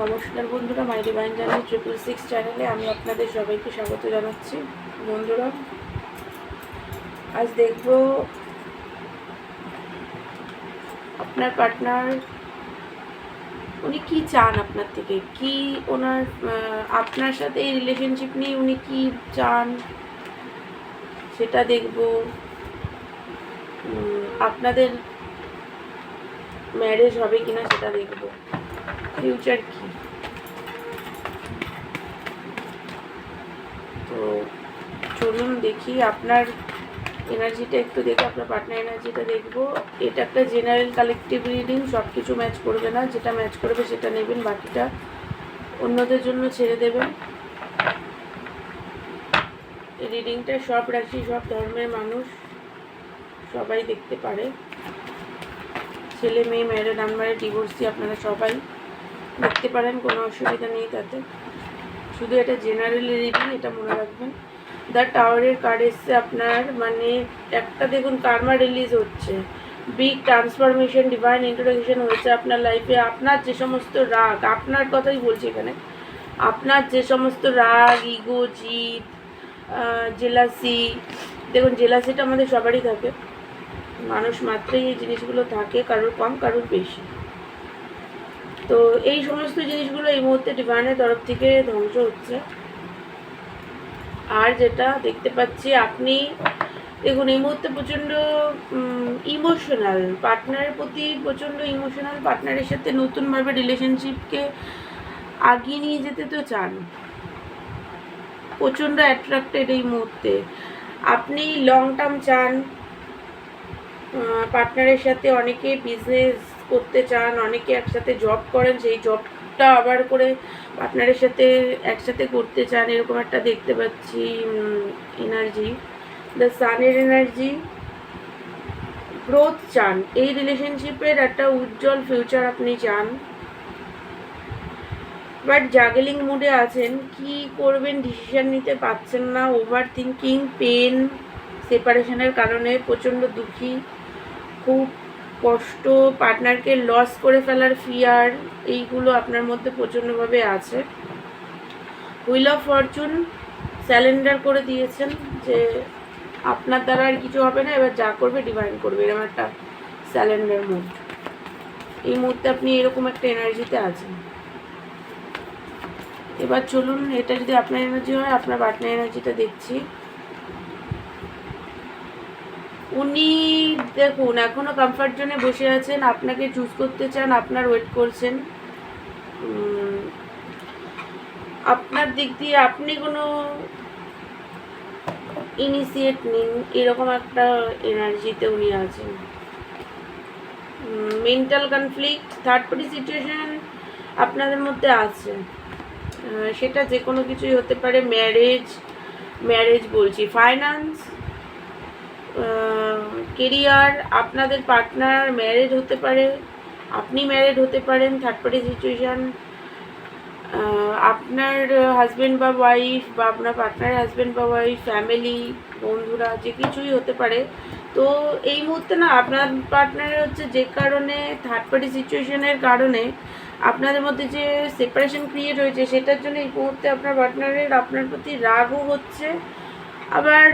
নমস্কার বন্ধুরা, মাই divine journey 666 চ্যানেলে আমি আপনাদের সবাইকে স্বাগত জানাচ্ছি। বন্ধুরা, আজ দেখব আপনার পার্টনার উনি কি চান আপনার থেকে, কি ওনার আপনার সাথে এই রিলেশনশিপ নিয়ে উনি কি চান সেটা দেখব। আপনাদের ম্যারেজ হবে কিনা সেটা দেখব। ফিউচার কি, তো চলুন দেখি আপনার এনার্জিটা একটু দেখে, আপনার পার্টনার এনার্জিটা দেখবো। এটা একটা জেনারেল কালেকটিভ রিডিং, সব কিছু ম্যাচ করবে না, যেটা ম্যাচ করবে সেটা নেবেন, বাকিটা অন্যদের জন্য ছেড়ে দেবেন। রিডিংটা সব রাশি, সব ধর্মের মানুষ সবাই দেখতে পারে, ছেলে মেয়ে, ম্যারেড আনম্যারেড, ডিভোর্সি, আপনারা সবাই দেখতে পারেন, কোনো অসুবিধা নেই তাতে। শুধু এটা জেনারেল রিডিং, এটা মনে রাখবেন। দ্য টাওয়ারের কার্ড এসছে আপনার, মানে একটা দেখুন কার্মা রিলিজ হচ্ছে, বিগ ট্রান্সফরমেশন, ডিভাইন ইন্ট্রোডাকশন হয়েছে আপনার লাইফে। আপনার যে সমস্ত রাগ, আপনার কথাই বলছি এখানে, আপনার যে সমস্ত রাগ, ইগো, জিদ, জেলাসি, দেখুন জেলাসিটা আমাদের সবারই থাকে, মানুষ মাত্রই এই জিনিসগুলো থাকে, কারোর কম কারোর বেশি। তো এই সমস্ত জিনিসগুলো এই মুহূর্তে ডিভাইনের তরফ থেকে ধ্বংস হচ্ছে। আর যেটা দেখতে পাচ্ছি, আপনি দেখুন এই মুহূর্তে প্রচণ্ড ইমোশনাল, পার্টনারের প্রতি প্রচণ্ড ইমোশনাল, পার্টনারের সাথে নতুনভাবে রিলেশনশিপকে আগিয়ে নিয়ে যেতে তো চান, প্রচণ্ড অ্যাট্রাক্টেড এই মুহূর্তে। আপনি লং টার্ম চান পার্টনারের সাথে, অনেকে বিজনেস করতে চান, অনেকে একসাথে জব করেন, সেই জবটা আবার করে পার্টনারের সাথে একসাথে করতে চান, এরকম একটা দেখতে পাচ্ছি এনার্জি। দ্য সানের এনার্জি, গ্রোথ চান, এই রিলেশনশিপের একটা উজ্জ্বল ফিউচার আপনি চান, বাট জাগলিং মুডে আছেন, কি করবেন ডিসিশন নিতে পারছেন না, ওভার থিঙ্কিং, পেন, সেপারেশনের কারণে প্রচণ্ড দুঃখী, খুব কষ্ট, পার্টনারকে লস করে ফেলার ফিয়ার, এইগুলো আপনার মধ্যে প্রচণ্ডভাবে আছে। হুইল অফ ফরচুন, স্যালেন্ডার করে দিয়েছেন যে আপনার দ্বারা আর কিছু হবে না, এবার যা করবে ডিভাইন করবে, এরকম একটা স্যালেন্ডার মুড। এই মুহূর্তে আপনি এরকম একটা এনার্জিতে আছেন। এবার চলুন, এটা যদি আপনার এনার্জি হয়, আপনার পার্টনার এনার্জিটা দেখছি। উনি দেখুন এখনও কমফর্ট জোনে বসে আছেন, আপনাকে চুজ করতে চান, আপনার ওয়েট করছেন। আপনার দিক দিয়ে আপনি কোনো ইনিশিয়েট নিন, এরকম একটা এনার্জিতে উনি আছেন। Mental conflict, third party situation আপনাদের মধ্যে আছে, সেটা যে কোনো কিছুই হতে পারে, ম্যারেজ বলছি, ফাইন্যান্স, কেরিয়ার, আপনাদের পার্টনার ম্যারেড হতে পারে, আপনি ম্যারেড হতে পারেন, থার্ড পার্টি সিচুয়েশান, আপনার হাজব্যান্ড বা ওয়াইফ, বা আপনার পার্টনারের হাজব্যান্ড বা ওয়াইফ, ফ্যামিলি, বন্ধুরা, যে কিছুই হতে পারে। তো এই মুহূর্তে না আপনার পার্টনারের হচ্ছে যে কারণে, থার্ড পার্টি সিচুয়েশনের কারণে আপনাদের মধ্যে যে সেপারেশন ক্রিয়েট হয়েছে, সেটার জন্য এই মুহূর্তে আপনার পার্টনারের আপনার প্রতি রাগও হচ্ছে, আবার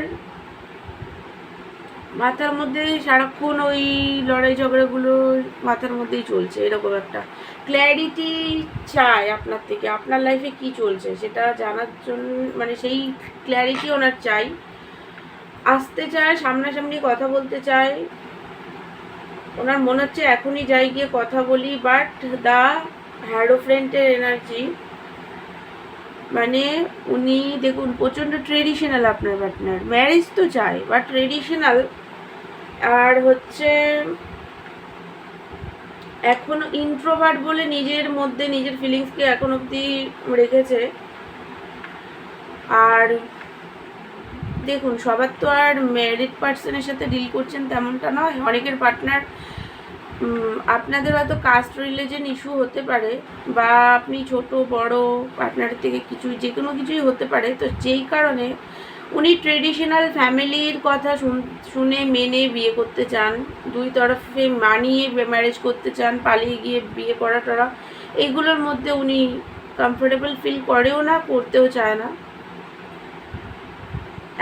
মাথার মধ্যে সারাক্ষণ ওই লড়াই ঝগড়াগুলো মাথার মধ্যেই চলছে, এরকম একটা ক্ল্যারিটি চায় আপনার থেকে, আপনার লাইফে কি চলছে সেটা জানার জন্য, মানে সেই ক্ল্যারিটি ওনার চাই, আসতে চায়, সামনাসামনি কথা বলতে চায়, ওনার মনে হচ্ছে এখনই যাই গিয়ে কথা বলি। বাট দ্য হ্যারোফ্রেন্টের এনার্জি, মানে উনি দেখুন প্রচণ্ড ট্রেডিশনাল, আপনার পার্টনার ম্যারেজ তো চায় বাট ট্রেডিশনাল, আর হচ্ছে এখনও ইন্ট্রোভার্ট বলে নিজের মধ্যে নিজের ফিলিংসকে এখন অবধি রেখেছে। আর দেখুন সবার তো আর ম্যারিড পার্সনের সাথে ডিল করছেন তেমনটা নয়, অনেকের পার্টনার আপনাদের হয়তো কাস্ট রিলিজন ইস্যু হতে পারে, বা আপনি ছোট বড় পার্টনারের থেকে কিছু যে কোনো কিছুই হতে পারে। তো যেই কারণে উনি ট্রেডিশনাল ফ্যামিলির কথা শুনে মেনে বিয়ে করতে চান, দুই তরফে মানিয়ে ম্যারেজ করতে চান, পালিয়ে গিয়ে বিয়ে করা টরা এইগুলোর মধ্যে উনি কমফোর্টেবল ফিল করেও না, করতেও চায় না।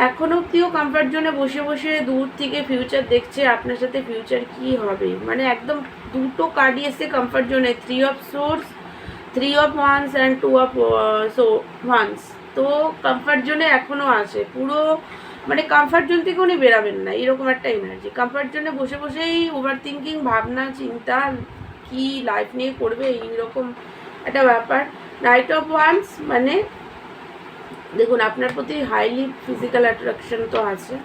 এখন অব্দিও কমফর্ট জোনে বসে বসে দূর থেকে ফিউচার দেখছে, আপনার সাথে ফিউচার কি হবে, মানে একদম দুটো কার্ডই এসে কমফর্ট জোনে, 3 of swords, 3 of wands and 2 of wands. তো কমফর্ট জোনে এখনও আছে পুরো, মানে কমফর্ট জোন থেকে উনি বেরাবেন না, এরকম একটা এনার্জি। কমফর্ট জোনে বসে বসেই ওভার থিঙ্কিং, ভাবনা চিন্তা, কি লাইফ নিয়ে করবে এইরকম একটা ব্যাপার। নাইট অফ ওয়ান্স মানে দেখুন আপনার প্রতি হাইলি ফিজিক্যাল অ্যাট্রাকশন তো আছে,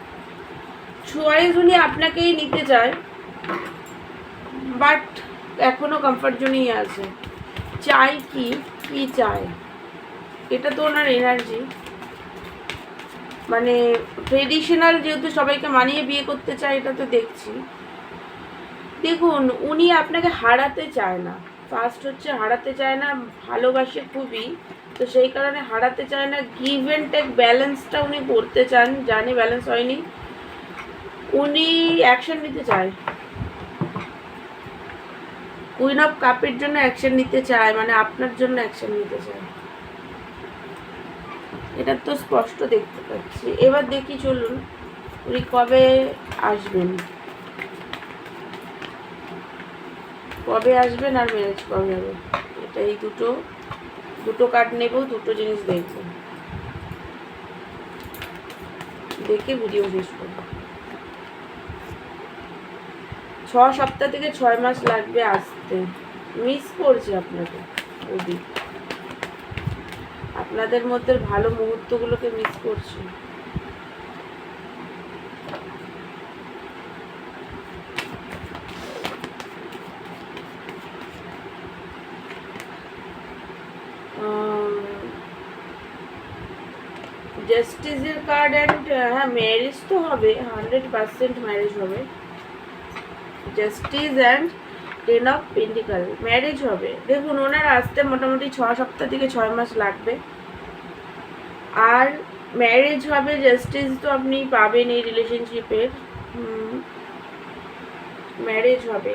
চয়েস উনি আপনাকেই নিতে চায়, বাট এখনও কমফর্ট জোনেই আছে। চাই কি কি চায় এটা তো ওনার এনার্জি, মানে ট্রেডিশনাল যেহেতু সবাইকে মানিয়ে বিয়ে করতে চায় এটা তো দেখছি। দেখুন উনি আপনাকে হারাতে চায় না, ফার্স্ট হচ্ছে হারাতে চায় না, ভালোবাসে খুবই, তো সেই কারণে হারাতে চায় না। গিভ অ্যান্ড টেক ব্যালেন্সটা উনি করতে চান, জানি ব্যালেন্স হয়নি, উনি অ্যাকশন নিতে চায়, কুইন অফ কাপের জন্য অ্যাকশন নিতে চায়, মানে আপনার জন্য অ্যাকশন নিতে চায়, এটা তো স্পষ্ট দেখতে পাচ্ছি। এবার দেখি চলুন উনি কবে আসবেন, কবে আসবেন আর ম্যারেজ কবে হবে, এটা এই দুটো কার্ড নেব, দুটো জিনিস দেখব, দেখে ভিডিও শেষ করব। 6 সপ্তাহ থেকে 6 মাস লাগবে আসতে, মিস করছে আপনাকে ওদি, আপনাদের মধ্যে ভালো মুহূর্তগুলোকে মিস করছে। জাস্টিসের কার্ড অ্যান্ড হ্যাঁ ম্যারেজ তো হবে, 100% ম্যারেজ হবে, justice and 10 of pentacle, marriage হবে। দেখুন ওনার আসতে মোটামুটি 6 সপ্তাহ থেকে 6 মাস লাগবে, আর ম্যারেজ হবে, জাস্টিস তো আপনি পাবেন এই রিলেশনশিপের, ম্যারেজ হবে।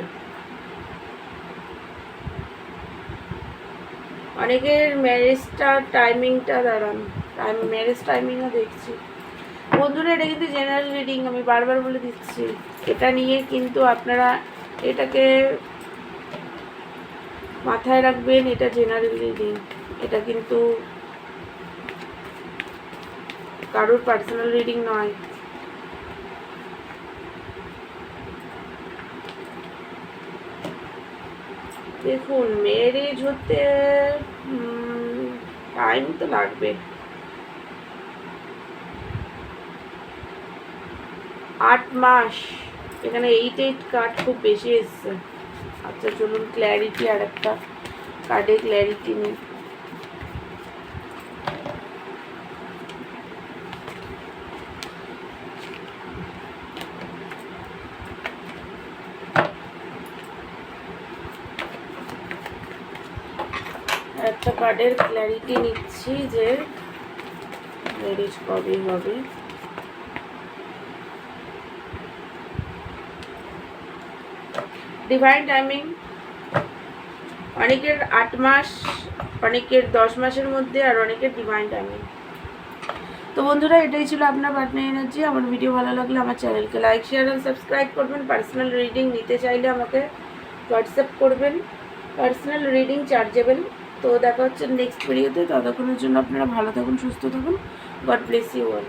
অনেকের ম্যারেজটা টাইমিংটা দাঁড়ান, ম্যারেজ টাইমিংও দেখছি বন্ধুরা। এটা কিন্তু জেনারেল রিডিং, আমি বারবার বলে দিচ্ছি, এটা নিয়ে কিন্তু আপনারা এটাকে মাথায় রাখবেন, এটা জেনারেল রিডিং, এটা কিন্তু কারোর পার্সোনাল রিডিং নয়। দেখুন ম্যারেজ হতে টাইম তো লাগবে, 8 মাস, এখানে 8 কার্ড খুব বেশি এসছে। আচ্ছা চলুন ক্ল্যারিটি, আর একটা কার্ডে ক্ল্যারিটি নিই। একটা কার্ডের ক্ল্যারিটি নিচ্ছি যে ম্যারেজ কবে হবে। ডিভাইন টাইমিং, অনেকের 8 মাস, অনেকের 10 মাসের মধ্যে, আর অনেকের ডিভাইন টাইমিং। তো বন্ধুরা এটাই ছিল আপনার পার্টনার এনার্জি। আমার ভিডিও ভালো লাগলে আমার চ্যানেলকে লাইক শেয়ার আর সাবস্ক্রাইব করবেন। পার্সোনাল রিডিং নিতে চাইলে আমাকে হোয়াটসঅ্যাপ করবেন, পার্সোনাল রিডিং চার্জেবল। তো দেখা হচ্ছে নেক্সট ভিডিওতে, ততক্ষণের জন্য আপনারা ভালো থাকুন, সুস্থ থাকুন, গড ব্লেস ইউ অল।